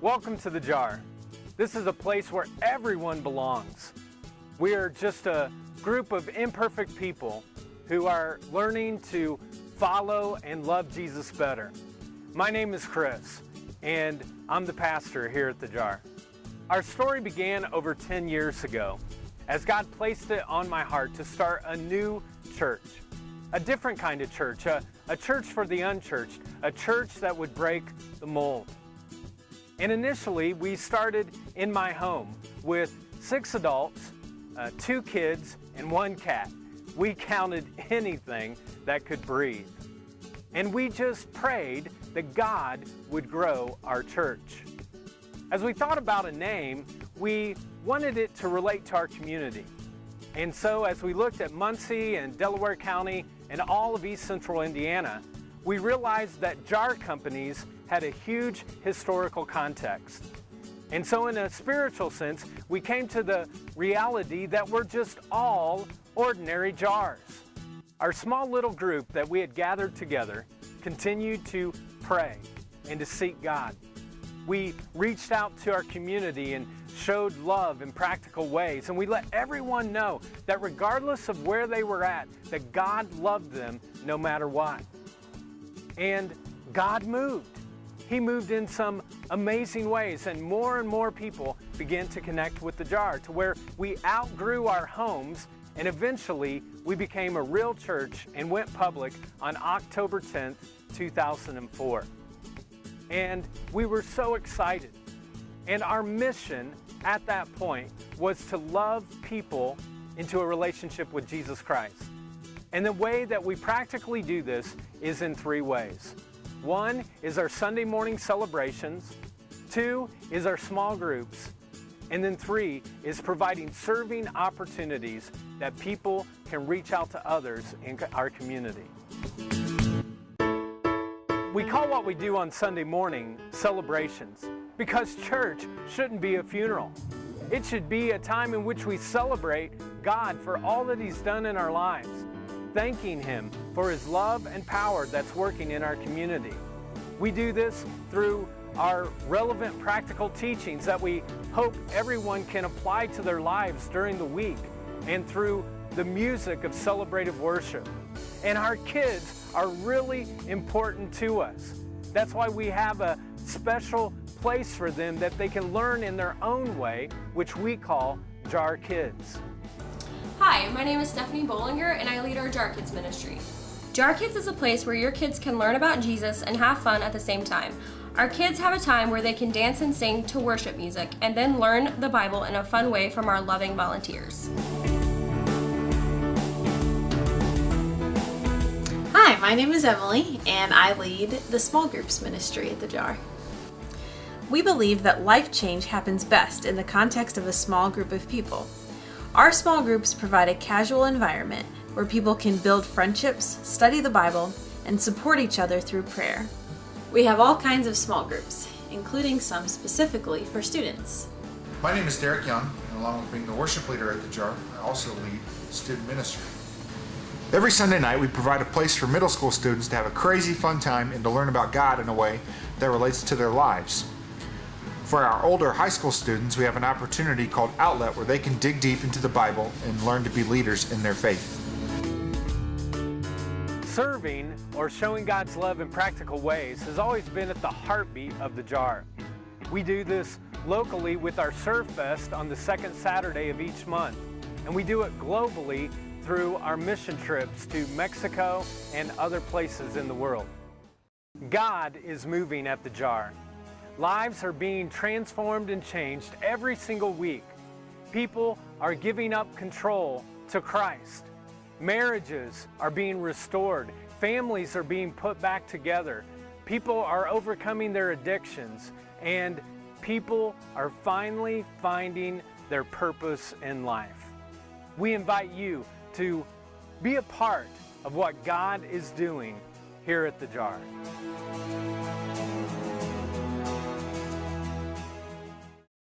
Welcome to The Jar. This is a place where everyone belongs. We are just a group of imperfect people who are learning to follow and love Jesus better. My name is Chris, and I'm the pastor here at The Jar. Our story began over 10 years ago as God placed it on my heart to start a new church, a different kind of church, a church for the unchurched, a church that would break the mold. And initially, we started in my home with 6 adults, 2 kids, and 1 cat. We counted anything that could breathe. And we just prayed that God would grow our church. As we thought about a name, we wanted it to relate to our community. And so as we looked at Muncie and Delaware County and all of East Central Indiana, we realized that jar companies had a huge historical context. And so in a spiritual sense, we came to the reality that we're just all ordinary jars. Our small little group that we had gathered together continued to pray and to seek God. We reached out to our community and showed love in practical ways, and we let everyone know that regardless of where they were at, that God loved them no matter what. And God moved. He moved in some amazing ways, and more people began to connect with The Jar to where we outgrew our homes, and eventually we became a real church and went public on October 10th, 2004. And we were so excited. And our mission at that point was to love people into a relationship with Jesus Christ. And the way that we practically do this is in 3 ways. 1 is our Sunday morning celebrations, 2 is our small groups, and then 3 is providing serving opportunities that people can reach out to others in our community. We call what we do on Sunday morning celebrations because church shouldn't be a funeral. It should be a time in which we celebrate God for all that He's done in our lives, thanking Him for His love and power that's working in our community. We do this through our relevant practical teachings that we hope everyone can apply to their lives during the week, and through the music of celebrative worship. And our kids are really important to us. That's why we have a special place for them that they can learn in their own way, which we call Jar Kids. Hi, my name is Stephanie Bollinger, and I lead our Jar Kids ministry. Jar Kids is a place where your kids can learn about Jesus and have fun at the same time. Our kids have a time where they can dance and sing to worship music and then learn the Bible in a fun way from our loving volunteers. Hi, my name is Emily, and I lead the small groups ministry at The Jar. We believe that life change happens best in the context of a small group of people. Our small groups provide a casual environment where people can build friendships, study the Bible, and support each other through prayer. We have all kinds of small groups, including some specifically for students. My name is Derek Young, and along with being the worship leader at The Jar, I also lead student ministry. Every Sunday night, we provide a place for middle school students to have a crazy fun time and to learn about God in a way that relates to their lives. For our older high school students, we have an opportunity called Outlet where they can dig deep into the Bible and learn to be leaders in their faith. Serving or showing God's love in practical ways has always been at the heartbeat of The Jar. We do this locally with our Serve Fest on the 2nd Saturday of each month, and we do it globally through our mission trips to Mexico and other places in the world. God is moving at The Jar. Lives are being transformed and changed every single week. People are giving up control to Christ. Marriages are being restored. Families are being put back together. People are overcoming their addictions, and people are finally finding their purpose in life. We invite you to be a part of what God is doing here at The Jar.